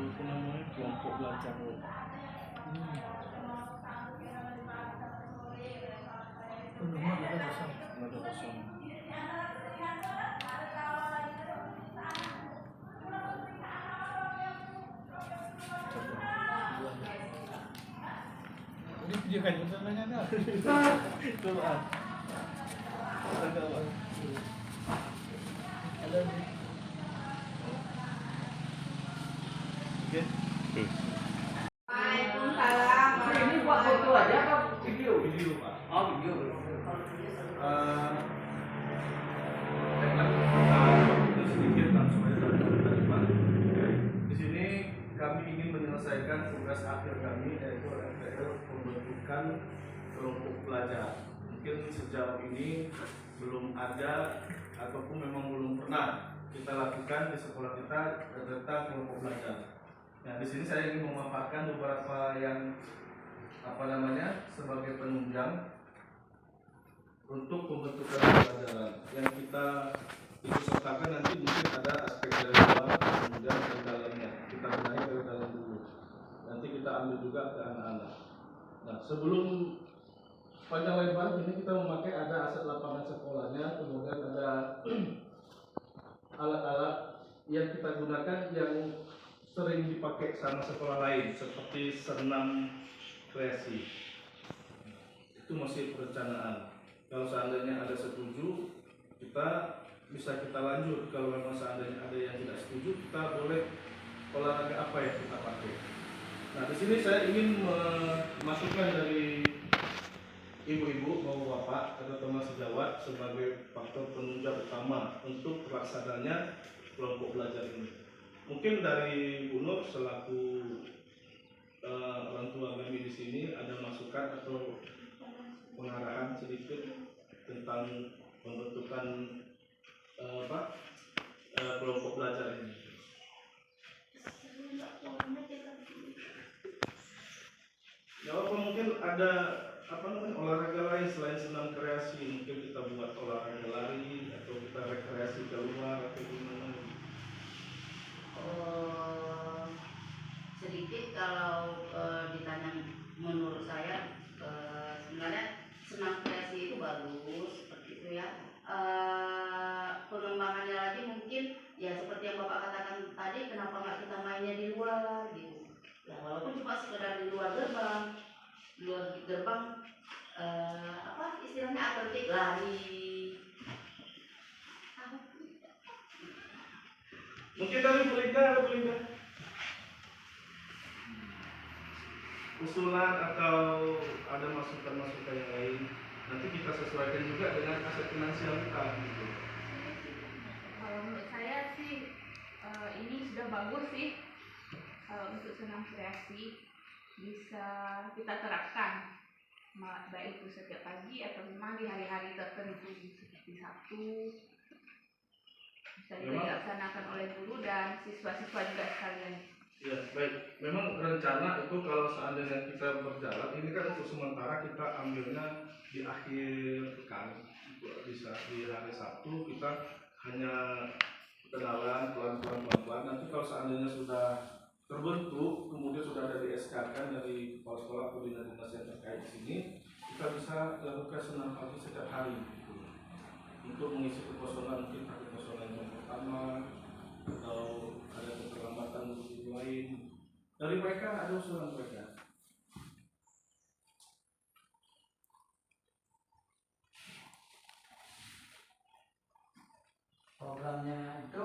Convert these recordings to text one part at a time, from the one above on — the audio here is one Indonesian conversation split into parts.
itu namanya kelompok belajar. Rumah ada kosong. Ada kosong. Ini video kan sebenarnya ada. Coba. Ada di Oke. Waalaikumsalam. Ini buat foto aja atau video? Video, Pak. Oh, video. Sedikit langsung aja dari Pak. Di sini kami ingin menyelesaikan tugas akhir kami, yaitu RPL pembentukan kelompok belajar. Mungkin sejauh ini belum ada ataupun memang belum pernah kita lakukan di sekolah kita tentang kelompok belajar. Nah, di sini saya ingin memaparkan beberapa yang sebagai penunjang untuk pembentukan pembelajaran yang kita ikut sertakan. Nanti mungkin ada aspek dari luar kemudian dari dalamnya, kita benahi dari dalam dulu, nanti kita ambil juga ke anak-anak. Nah, sebelum panjang lebar ini kita memakai ada aset lapangan sekolahnya, kemudian ada alat-alat yang kita gunakan yang sering dipakai sama sekolah lain seperti senam kreasi. Itu masih perencanaan. Kalau seandainya ada setuju, kita bisa kita lanjut. Kalau memang seandainya ada yang tidak setuju, kita boleh olahraga apa yang kita pakai. Nah, di sini saya ingin memasukkan dari ibu-ibu maupun bapak atau teman sejawat sebagai faktor penunjang utama untuk pelaksananya kelompok belajar ini. Mungkin dari Bu Nur selaku orang tua kami di sini ada masukan atau pengarahan sedikit tentang pembentukan kelompok belajar ini. Ya, apa mungkin ada olahraga lain selain senam kreasi, mungkin kita buat olahraga lari atau kita rekreasi keluar atau gimana? Sedikit kalau ditanya menurut saya sebenarnya senam kreasi itu bagus seperti itu ya. Pengembangannya lagi mungkin ya seperti yang Bapak katakan tadi, kenapa nggak kita mainnya di luar gitu ya, walaupun cuma sekedar di luar gerbang istilahnya atletik lari. Mungkin dari Bu Linda usulan atau ada masukan-masukan yang lain, nanti kita sesuaikan juga dengan aset finansial kita gitu. Kalau menurut saya sih ini sudah bagus sih. Untuk senam kreasi bisa kita terapkan, baik itu setiap pagi atau memang di hari-hari tertentu seperti Sabtu, bisa juga dilaksanakan oleh guru dan siswa-siswa juga sekalian. Ya, baik. Memang rencana itu kalau seandainya kita berjalan, ini kan untuk sementara kita ambilnya di akhir pekan, bisa di hari Sabtu kita hanya kenalan pelan-pelan. Nanti kalau seandainya sudah terbentuk, kemudian sudah ada di SK-kan dari kepala sekolah atau dinas yang terkait di sini, kita bisa lakukan senam pagi setiap hari gitu. Untuk mengisi kekosongan, mungkin kekosongan yang pertama atau ada keterlambatan guru lain. Dari mereka ada usulan mereka. Programnya itu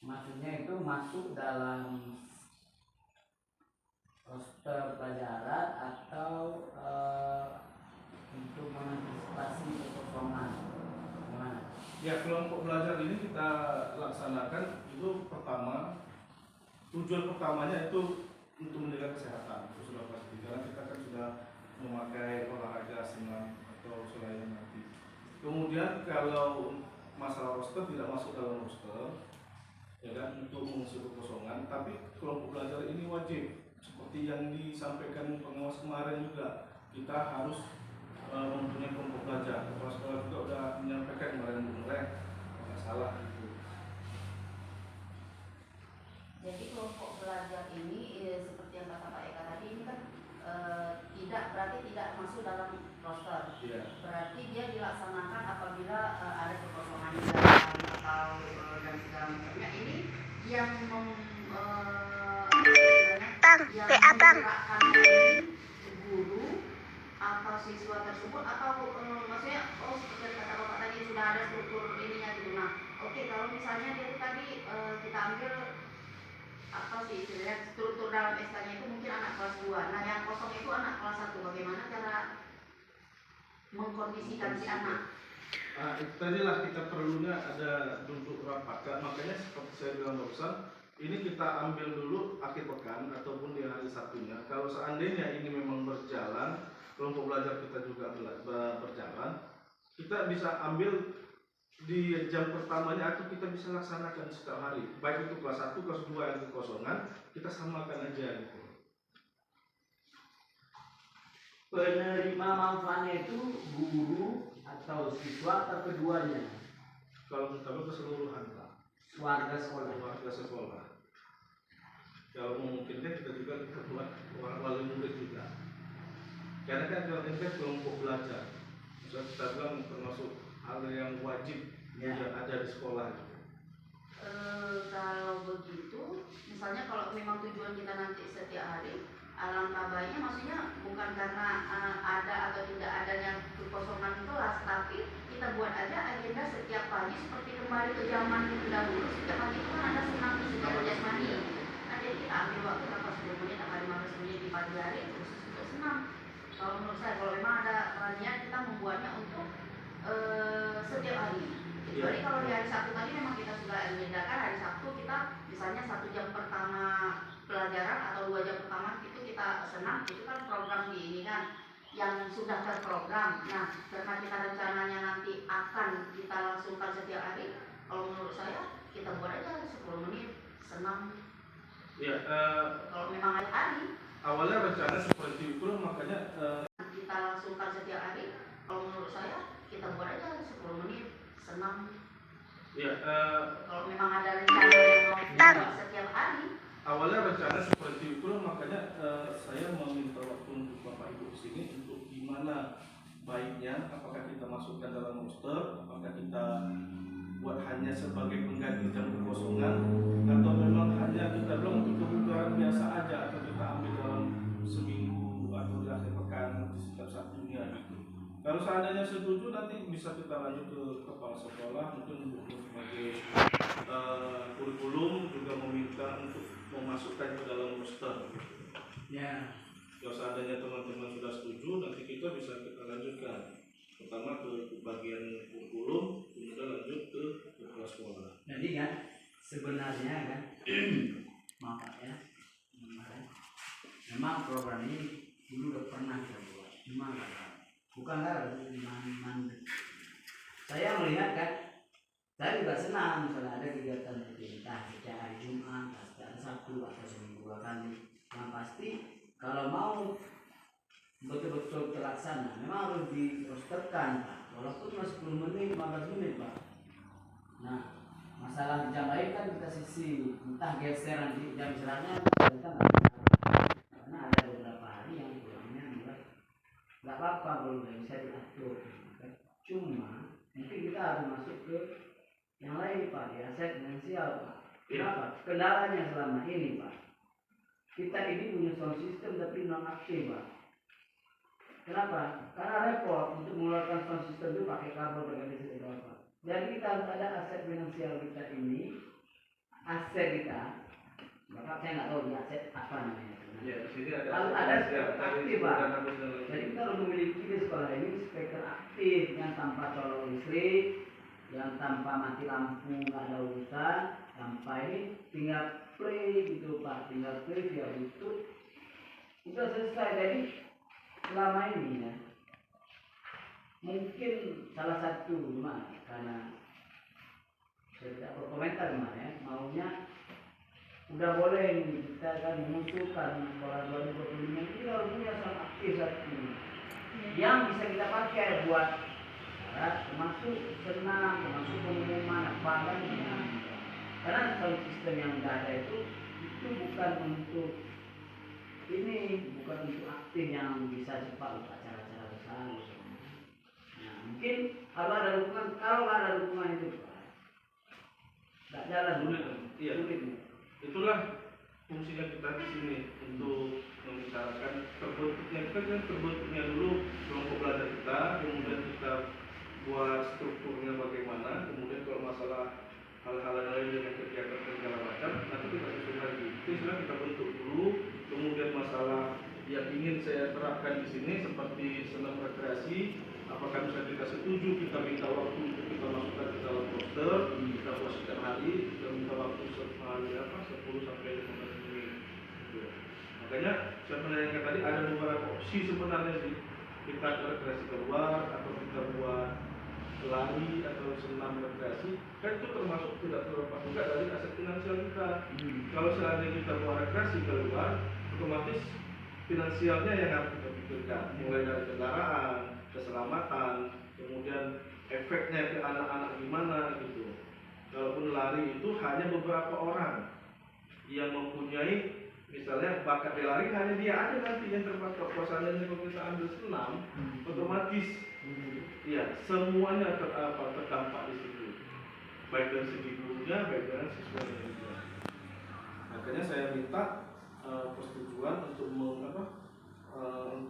maksudnya itu masuk dalam roster pelajaran atau untuk mengantisipasi kekosongan. Gimana? Ya, kelompok belajar ini kita laksanakan itu pertama, tujuan pertamanya itu untuk menjaga kesehatan, itu sudah pasti. Karena kita kan sudah memakai olahraga senam atau selain nanti. Kemudian kalau masalah roster tidak masuk dalam roster, ya kan, untuk mengisi kekosongan. Tapi kelompok belajar ini wajib, seperti yang disampaikan pengawas kemarin juga, kita harus mempunyai kelompok belajar. Kepala sekolah juga sudah menyampaikan kemarin, nggak salah itu. tiba-tiba ada kekosongan di dalam atau dan segala macamnya ini yang yang menggerakkan guru atau siswa tersebut atau maksudnya seperti kata bapak tadi sudah ada struktur ininya gitu. Nah oke, kalau misalnya dia itu tadi kita ambil apa sih istilahnya struktur dalam SK-nya itu mungkin anak kelas 2. Nah yang kosong itu anak kelas 1. Bagaimana cara mengkondisikan si anak? Nah, itu tadilah kita perlunya ada duduk rapat. Makanya seperti saya bilang barusan, ini kita ambil dulu akhir pekan ataupun di hari Sabtunya. Kalau seandainya ini memang berjalan, kelompok belajar kita juga berjalan, kita bisa ambil di jam pertamanya atau kita bisa laksanakan setiap hari. Baik itu kelas 1, kelas 2 yang kekosongan, kita samakan aja gitu. Penerima manfaatnya itu guru atau siswa atau keduanya? Kalau kita keseluruhan Pak. Warga sekolah. Warga sekolah. Kalau memungkinkan kita juga kita buat wali murid juga. Karena kan kalau ini kan kelompok belajar, misalnya kita bilang termasuk hal yang wajib yang ada di sekolah. Kalau begitu, misalnya kalau memang tujuan kita nanti setiap hari, alangkah baiknya maksudnya bukan karena ada atau tidak adanya kekosongan kelas, tapi kita buat aja agenda setiap pagi seperti kembali ke zaman dahulu. Setiap pagi itu kan ada senam secara jasmani. Nah, jadi kita ambil waktu berapa 10 menit atau 15 menit di pagi hari khusus untuk senam. Kalau menurut saya, kalau memang ada niat kita membuatnya untuk setiap hari. Kecuali kalau di hari Sabtu tadi memang kita sudah agendakan hari Sabtu kita misalnya 1 jam pertama pelajaran atau 2 jam pertama itu kita senam, itu kan program di ini kan yang sudah terprogram. Nah karena kita rencananya nanti akan kita langsungkan setiap hari, kalau menurut saya kita buat aja 10 menit senam. Ya, kalau memang hari hari awalnya rencana seperti itu, makanya kita langsungkan setiap hari. Kalau menurut saya kita buat aja 10 menit senam. ya, Kalau memang ada rencana yang mau kita setiap hari. awalnya rencana seperti itu, makanya saya meminta waktu untuk Bapak Ibu di sini untuk gimana baiknya, apakah kita masukkan dalam roster, apakah kita buat hanya sebagai pengganti jam kekosongan, atau memang hanya kita bilang untuk kebutuhan biasa aja, atau kita ambil dalam seminggu atau di akhir pekan di setiap Sabtunya gitu. Kalau seandainya setuju, nanti bisa kita lanjut ke kepala sekolah mungkin untuk sebagai kurikulum juga meminta untuk memasukkan ke dalam roster. Ya. Kalau seandainya teman-teman sudah setuju, nanti kita bisa kita lanjutkan. Pertama ke bagian kurikulum, kemudian lanjut ke kepala sekolah. Jadi kan sebenarnya kan maaf Pak ya, memang program ini dulu udah pernah kita buat, cuma bukan saya melihat kan, saya juga senang misalnya ada kegiatan pemerintah setiap hari Jumat, setiap Sabtu atau seminggu 2 kali. Yang pasti kalau mau betul-betul terlaksana memang harus dirosterkan Pak, walaupun cuma 10 menit 15 menit Pak. Nah masalah jam lain kan kita sisi entah geser nanti jam istirahatnya kita karena ada beberapa hari yang pulangnya mulai nggak apa-apa belum bisa diatur. Cuma mungkin kita harus masuk ke yang lain Pak, di aset finansial Pak. Kenapa? Kendalanya selama ini Pak, kita ini punya sound system tapi non aktif Pak. Kenapa? Karena repot untuk mengeluarkan sound system itu pakai kabel berganti segala Pak. Jadi kita harus ada aset finansial kita ini, aset kita. Bapak saya nggak tahu di aset apa namanya. Ya, di sini Harus ada speaker aktif Pak. Jadi kita harus memiliki di sekolah ini speaker aktif yang tanpa colong listrik, yang tanpa mati lampu nggak ada urusan, tanpa ini tinggal play gitu Pak, tinggal play via YouTube. Sudah selesai. Jadi selama ini ya, mungkin salah satu cuma karena saya tidak berkomentar kemarin, maunya udah boleh nih kita kan mengusulkan sekolah 2025 ini harus punya sound aktif satu yang bisa kita pakai buat termasuk senam, termasuk pengumuman apa kan, karena sound system yang ada itu bukan untuk ini, bukan untuk aktif yang bisa cepat untuk acara-acara besar. Nah, mungkin kalau ada dukungan, kalau nggak ada dukungan itu nggak jalan. Sulit. Iya. Sulit. Itulah fungsinya kita di sini untuk membicarakan terbentuknya dulu kelompok belajar kita, kemudian kita buat strukturnya bagaimana, kemudian kalau masalah hal-hal lain dengan kegiatan segala macam nanti kita susun lagi. Itu sudah kita bentuk dulu, kemudian masalah yang ingin saya terapkan di sini seperti senam rekreasi, apakah bisa kita setuju kita minta waktu untuk kita masukkan ke dalam poster, kita buat setiap hari, kita minta waktu 10 sampai 15 menit. Gitu. Makanya saya menanyakan tadi ada beberapa opsi sebenarnya sih, kita rekreasi keluar atau kita buat lari atau senam rekreasi, kan itu termasuk tidak terlepas juga dari aset finansial kita. Kalau seandainya kita buat rekreasi keluar, otomatis finansialnya yang harus kita pikirkan, mulai dari kendaraan, keselamatan, kemudian efeknya ke anak-anak gimana gitu. Kalaupun lari itu hanya beberapa orang yang mempunyai misalnya bakat di lari, hanya dia ada nanti yang terpakai. Kosannya kalau kita ambil senam, otomatis ya semuanya terdampak di situ, baik dari segi gurunya, baik dari siswanya juga. Makanya saya minta persetujuan untuk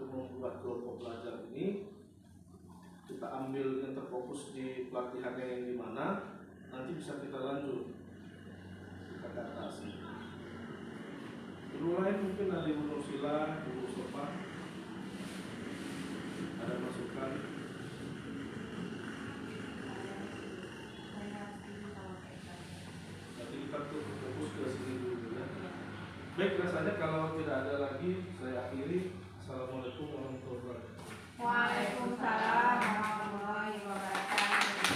membuat kelompok belajar ini. Kita ambil yang terfokus di pelatihannya yang di mana, nanti bisa kita lanjut, kita adaptasi. Dulu lain mungkin dari Bu Nursila, Bu Mustafa ada masukan. Nanti kita fokus ke sini dulu ya. Baik, rasanya kalau tidak ada lagi saya akhiri. Assalamualaikum warahmatullahi wabarakatuh. Waalaikumsalam warahmatullahi wabarakatuh.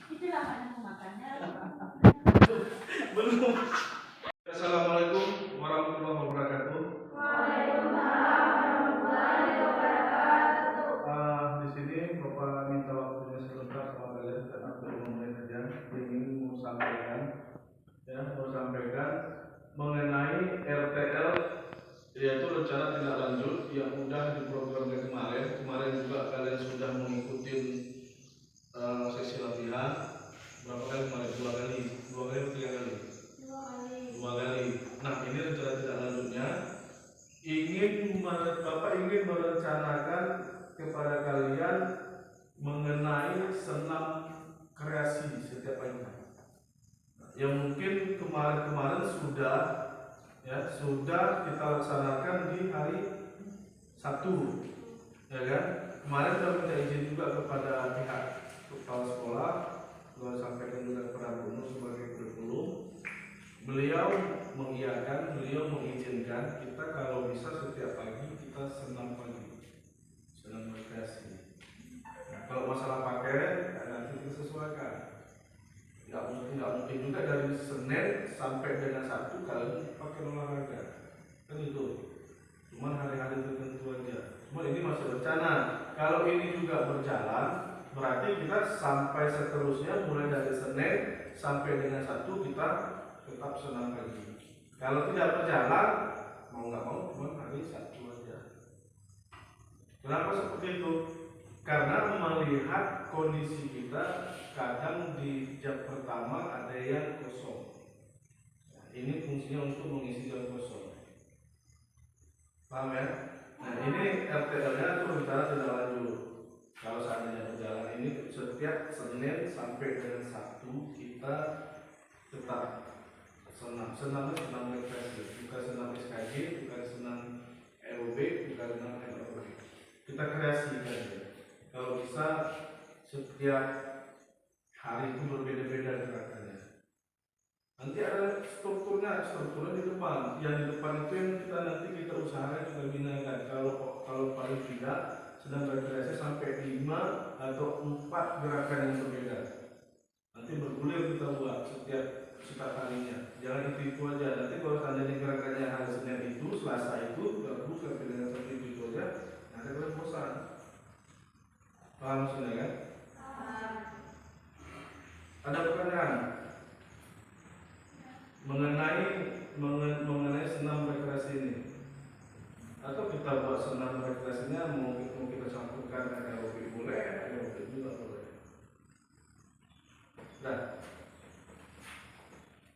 Itulah mana makannya. Belum. Assalamualaikum warahmatullahi wabarakatuh. Waalaikumsalam warahmatullahi wabarakatuh. Di sini Bapak minta waktunya sebentar sama kalian, karena belum menit aja. Ingin mau sampaikan mengenai RTL, yaitu rencana tindak lanjut yang udah diprogramkan kemarin juga kalian sudah mengikuti sesi latihan berapa kali kemarin? Dua kali atau 3 kali? Dua kali. Nah, ini rencana tindak lanjutnya Bapak ingin merencanakan kepada kalian mengenai senam kreasi setiap pagi. Yang mungkin kemarin sudah kita laksanakan di hari Sabtu, ya kan? Kemarin kita minta izin juga kepada pihak kepala sekolah, saya sampaikan juga kepada Bu Nur sebagai kurikulum. Beliau mengiyakan, beliau mengizinkan kita kalau bisa setiap pagi kita senam pagi, senam rekreasi. Nah, kalau masalah pakai, nanti kita sesuaikan. Nggak mungkin juga dari Senin sampai dengan Sabtu kalian pakai olahraga, kan itu. Cuman hari-hari tertentu aja. Cuma ini masih rencana. Kalau ini juga berjalan, berarti kita sampai seterusnya mulai dari Senin sampai dengan Sabtu kita tetap senam pagi. Kalau tidak berjalan, mau nggak mau cuma hari Sabtu aja. Kenapa seperti itu? Karena melihat kondisi kita, kadang di jam pertama ada yang kosong. Nah, ini fungsinya untuk mengisi jam kosong. Paham ya? Nah, ini RTL-nya itu rencana tidak lanjut. Kalau seandainya berjalan ini setiap Senin sampai dengan Sabtu kita tetap senam rekreasi, bukan senam SKJ, bukan senam aerobik, bukan senam aerobik. Kita kreasikan ya. Kalau bisa setiap hari itu berbeda-beda gerakannya. Nanti ada strukturnya di depan. Yang di depan itu yang kita usahakan kita binakan. Kalau paling tidak sedang rekreasi sampai 5 atau 4 gerakan yang berbeda. Nanti bergulir kita buat setiap harinya. Jangan itu aja. Nanti kalau seandainya gerakannya hari Senin itu, Selasa itu, terus sampai dengan seperti itu aja, nanti kalian bosan. Paham maksudnya kan? Ada pertanyaan mengenai senam rekreasi ini? Atau kita kita buat senam rekreasinya mau kita campurkan aerobik boleh, aerobik juga boleh. Nah,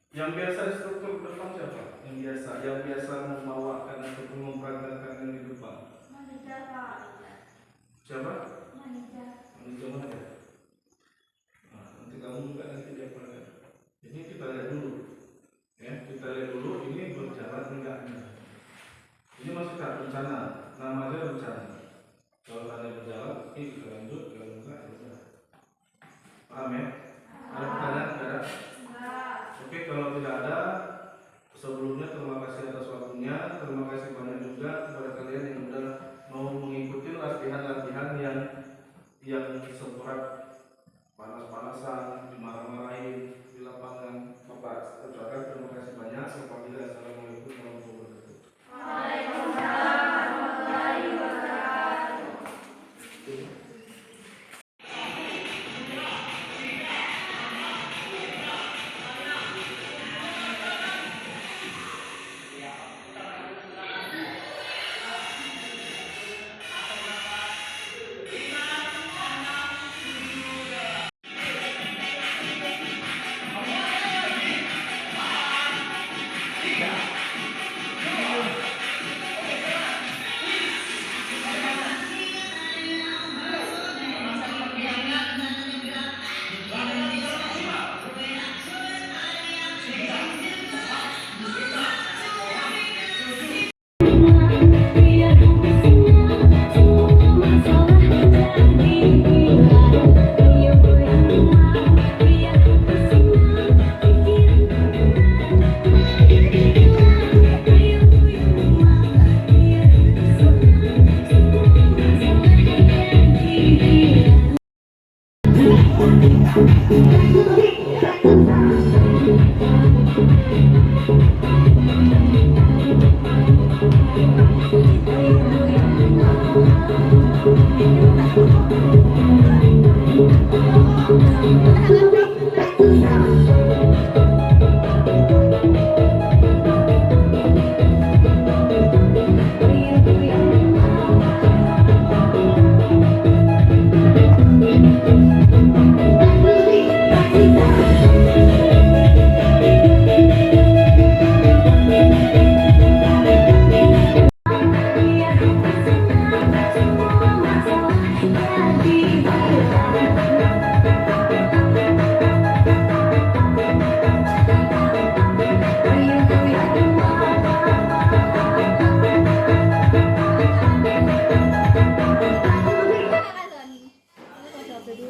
yang biasa instruktur depan siapa? Yang biasa membawakan ataupun memperagakan yang di depan. Manajer Pak. Siapa? Manajer. Manajer mana ya? Nah, nanti kamu juga nanti dia peragakan. Ini kita lihat dulu, ya kita lihat dulu ini berjalan enggaknya. Ini masih tak rencana, namanya rencana. Kalau ada berjalan, ini kita lanjut, kalau enggak ya udah. Paham ya? Ada pertanyaan? Ada? Oke, kalau tidak ada, sebelumnya terima kasih atas waktunya, terima kasih banyak juga kepada kalian yang sudah mau mengikuti latihan-latihan yang seberat panas-panasan, dimarah-marahin di lapangan. Bapak ucapkan terima kasih banyak. Assalamualaikum warahmatullahi wabarakatuh. Waalaikumsalam warahmatullahi wabarakatuh. Thank you.